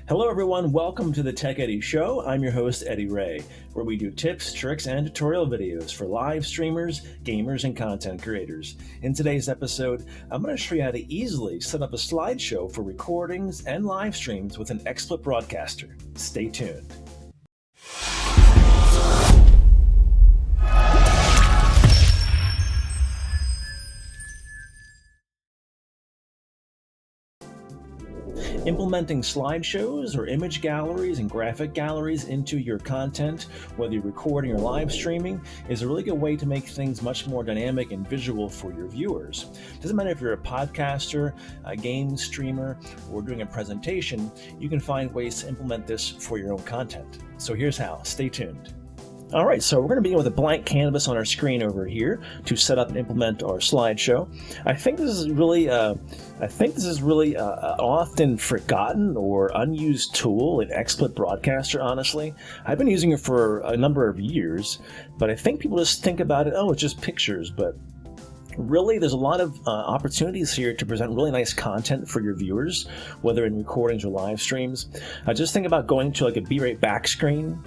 Hello everyone, welcome to the Tech Eddy Show. I'm your host, Eddie Ray, where we do tips, tricks, and tutorial videos for live streamers, gamers, and content creators. In today's episode, I'm going to show you how to easily set up a slideshow for recordings and live streams with an XSplit Broadcaster. Stay tuned. Implementing slideshows or image galleries and graphic galleries into your content, whether you're recording or live streaming, is a really good way to make things much more dynamic and visual for your viewers. Doesn't matter if you're a podcaster, a game streamer, or doing a presentation, you can find ways to implement this for your own content. So here's how. Stay tuned. All right, so we're going to begin with a blank canvas on our screen over here to set up and implement our slideshow. I think this is really often forgotten or unused tool in XSplit Broadcaster. Honestly, I've been using it for a number of years, but I think people just think about it. Oh, it's just pictures, but really, there's a lot of opportunities here to present really nice content for your viewers, whether in recordings or live streams. Just think about going to like a B-rate back screen.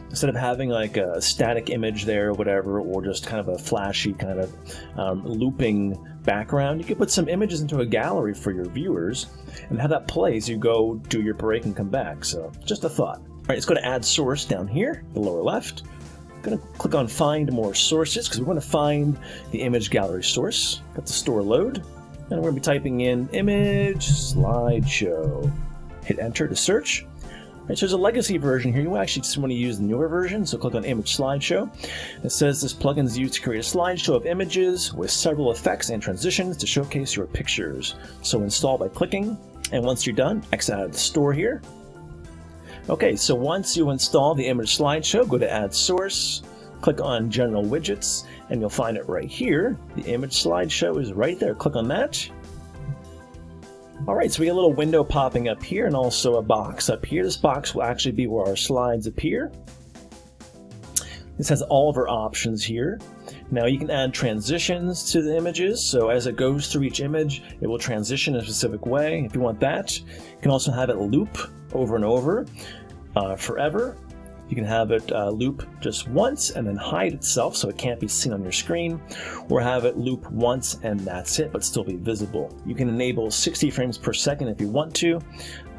Instead of having like a static image there or whatever, or just kind of a flashy kind of looping background, you can put some images into a gallery for your viewers and have that play as you go do your break and come back. So just a thought. All right, let's go to Add Source down here, the lower left. I'm going to click on Find More Sources because we want to find the image gallery source. Got the store load, and we're going to be typing in image slideshow. Hit Enter to search. Right, so there's a legacy version here. You actually just want to use the newer version, so click on Image Slideshow. It says this plugin is used to create a slideshow of images with several effects and transitions to showcase your pictures. So install by clicking, and once you're done, exit out of the store here. Okay, so once you install the image slideshow, go to Add Source, click on General Widgets, and you'll find it right here. The image slideshow is right there. Click on that. Alright, so we get a little window popping up here and also a box up here. This box will actually be where our slides appear. This has all of our options here. Now you can add transitions to the images, so as it goes through each image, it will transition in a specific way if you want that. You can also have it loop over and over forever. You can have it loop just once and then hide itself so it can't be seen on your screen, or have it loop once and that's it, but still be visible. You can enable 60 frames per second if you want to. You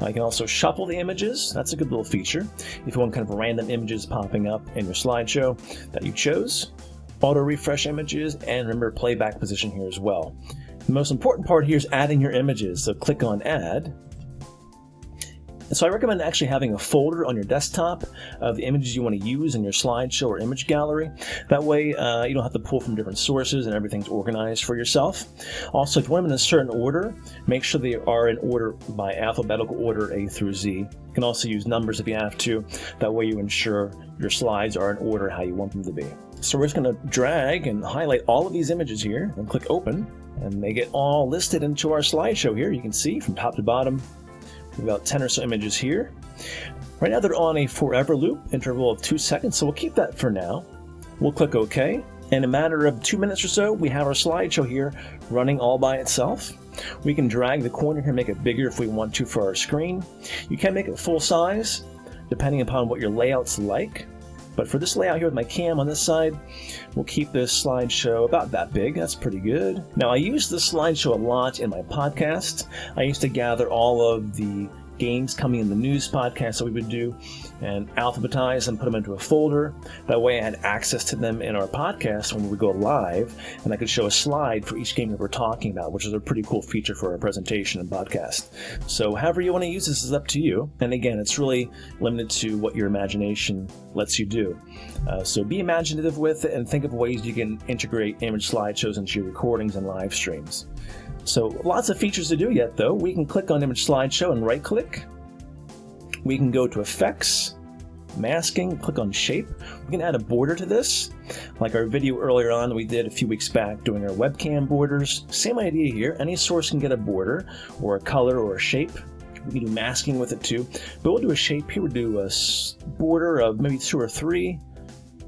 can also shuffle the images. That's a good little feature if you want kind of random images popping up in your slideshow that you chose. Auto refresh images, and remember playback position here as well. The most important part here is adding your images, so click on Add. So I recommend actually having a folder on your desktop of the images you want to use in your slideshow or image gallery. That way you don't have to pull from different sources and everything's organized for yourself. Also, if you want them in a certain order, make sure they are in order by alphabetical order A through Z. You can also use numbers if you have to. That way you ensure your slides are in order how you want them to be. So we're just going to drag and highlight all of these images here and click Open, and they get all listed into our slideshow here. You can see from top to bottom. We've got 10 or so images here. Right now they're on a forever loop, interval of 2 seconds, so we'll keep that for now. We'll click OK. In a matter of 2 minutes or so, we have our slideshow here running all by itself. We can drag the corner here, make it bigger if we want to for our screen. You can make it full size, depending upon what your layout's like. But for this layout here with my cam on this side, we'll keep this slideshow about that big. That's pretty good. Now, I use this slideshow a lot in my podcast. I used to gather all of the games coming in the news podcast that we would do and alphabetize and put them into a folder. That way I had access to them in our podcast when we go live, and I could show a slide for each game that we're talking about, which is a pretty cool feature for our presentation and podcast. So however you want to use this is up to you. And again, it's really limited to what your imagination lets you do. So be imaginative with it and think of ways you can integrate image slideshows into your recordings and live streams. So lots of features to do yet though. We can click on Image Slideshow and right click. We can go to Effects, Masking, click on Shape. We can add a border to this, like our video earlier on that we did a few weeks back doing our webcam borders. Same idea here. Any source can get a border or a color or a shape. We can do masking with it too, but we'll do a shape here. We'll do a border of maybe 2 or 3.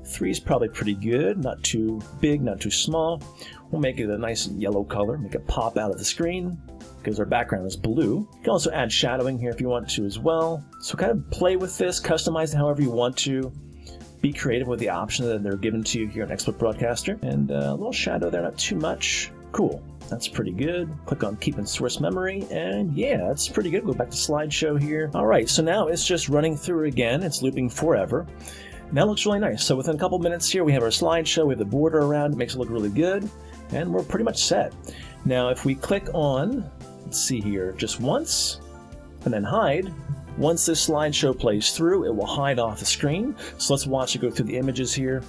3 is probably pretty good, not too big, not too small. We'll make it a nice yellow color, make it pop out of the screen. because our background is blue. You can also add shadowing here if you want to as well. So kind of play with this, customize it however you want to. Be creative with the options that they're given to you here in XSplit Broadcaster. And a little shadow there, not too much. Cool. That's pretty good. Click on Keep in Source Memory, and yeah, that's pretty good. Go back to Slideshow here. All right, so now it's just running through again. It's looping forever. And that looks really nice. So within a couple minutes here, we have our slideshow. We have the border around. It makes it look really good. And we're pretty much set. Now, if we click on, let's see here, just once, and then hide, once this slideshow plays through, it will hide off the screen. So let's watch it go through the images here.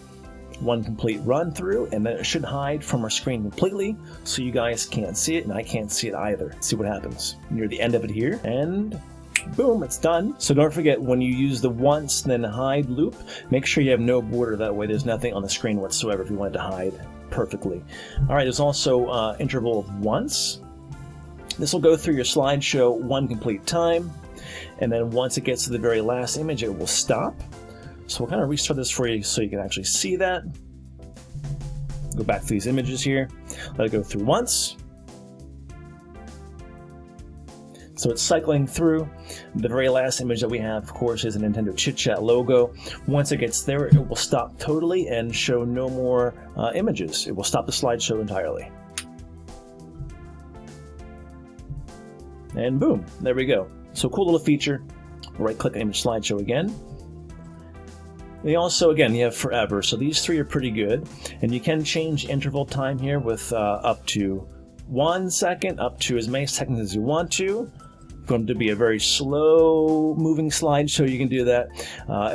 One complete run through, and then it should hide from our screen completely, so you guys can't see it, and I can't see it either. Let's see what happens. Near the end of it here, and boom, it's done. So don't forget, when you use the once then hide loop, make sure you have no border. That way there's nothing on the screen whatsoever if you want it to hide perfectly. All right, there's also interval of once. This will go through your slideshow one complete time, and then once it gets to the very last image, it will stop. So we'll kind of restart this for you so you can actually see that. Go back to these images here. Let it go through once. So it's cycling through. The very last image that we have, of course, is a Nintendo Chit Chat logo. Once it gets there, it will stop totally and show no more images. It will stop the slideshow entirely. And boom, there we go. So cool little feature. Right-click Image Slideshow again. They also, again, you have forever, so these three are pretty good. And you can change interval time here with up to 1 second, up to as many seconds as you want to. If you want it to be a very slow moving slideshow, you can do that.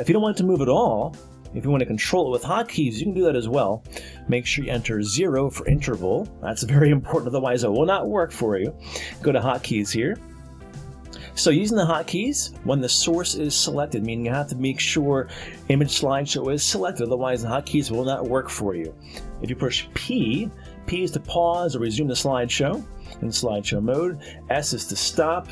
If you don't want it to move at all, if you want to control it with hotkeys, you can do that as well. Make sure you enter 0 for interval. That's very important, otherwise it will not work for you. Go to hotkeys here. So using the hotkeys, when the source is selected, meaning you have to make sure image slideshow is selected, otherwise the hotkeys will not work for you. If you push P is to pause or resume the slideshow in slideshow mode. S is to stop.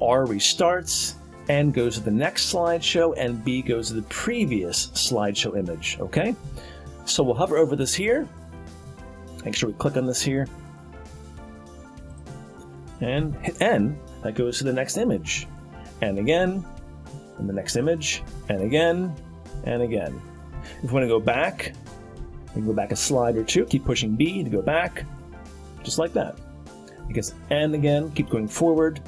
R restarts and goes to the next slideshow, and B goes to the previous slideshow image. Okay? So we'll hover over this here. Make sure we click on this here. And hit N. That goes to the next image. And again, and the next image, and again, and again. If we want to go back, we can go back a slide or two, keep pushing B to go back, just like that. And again, keep going forward.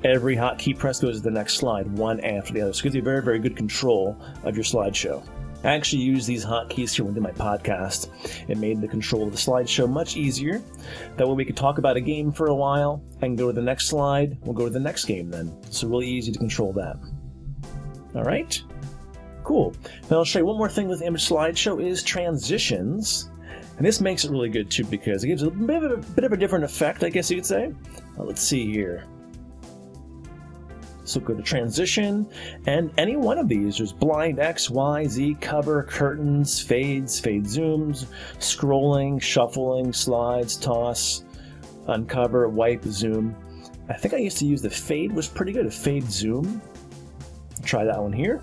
Every hotkey press goes to the next slide, one after the other. So it gives you very, very good control of your slideshow. I actually use these hotkeys here within my podcast. It made the control of the slideshow much easier. That way we could talk about a game for a while and go to the next slide. We'll go to the next game then. So really easy to control that. All right, cool. Now I'll show you one more thing with image slideshow is transitions. And this makes it really good too because it gives it a bit of a different effect, I guess you could say. Let's see here. So go to transition, and any one of these, there's blind X, Y, Z, cover, curtains, fades, fade zooms, scrolling, shuffling, slides, toss, uncover, wipe, zoom. I think I used to use the fade, was pretty good, a fade zoom. Try that one here.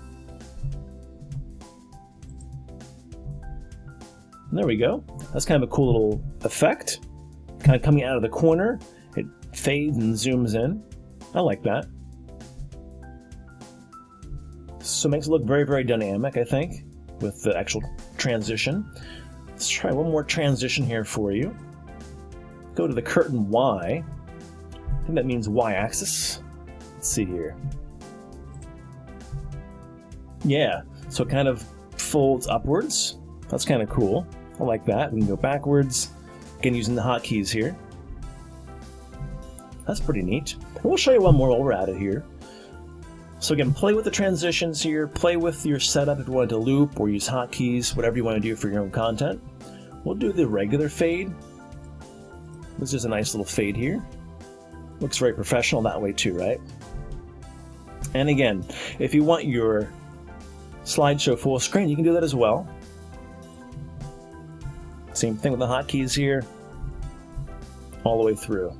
And there we go. That's kind of a cool little effect. Kind of coming out of the corner, it fades and zooms in. I like that. So it makes it look very, very dynamic, I think, with the actual transition. Let's try one more transition here for you. Go to the curtain Y. I think that means Y-axis. Let's see here. Yeah, so it kind of folds upwards. That's kind of cool. I like that. We can go backwards. Again, using the hotkeys here. That's pretty neat. And we'll show you one more while we're at it here. So again, play with the transitions here, play with your setup if you want to loop or use hotkeys, whatever you want to do for your own content. We'll do the regular fade. This is a nice little fade here. Looks very professional that way too, right? And again, if you want your slideshow full screen, you can do that as well. Same thing with the hotkeys here, all the way through.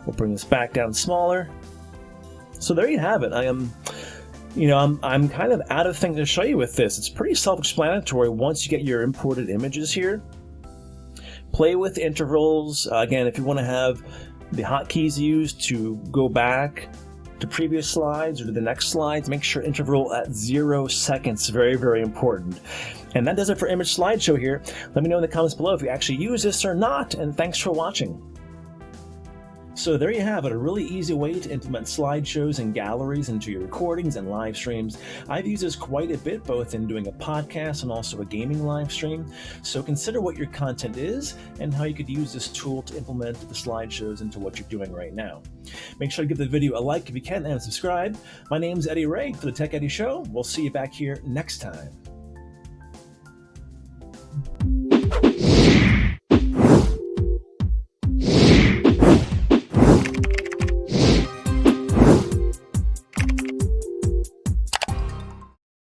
We'll bring this back down smaller. So there you have it. I'm kind of out of things to show you with this. It's pretty self-explanatory once you get your imported images here. Play with intervals. Again, if you want to have the hotkeys used to go back to previous slides or to the next slides, make sure interval at 0 seconds. Very, very important. And that does it for Image Slideshow here. Let me know in the comments below if you actually use this or not, and thanks for watching. So there you have it, a really easy way to implement slideshows and galleries into your recordings and live streams. I've used this quite a bit, both in doing a podcast and also a gaming live stream. So consider what your content is and how you could use this tool to implement the slideshows into what you're doing right now. Make sure to give the video a like if you can and subscribe. My name's Eddie Ray for the Tech Eddie Show. We'll see you back here next time.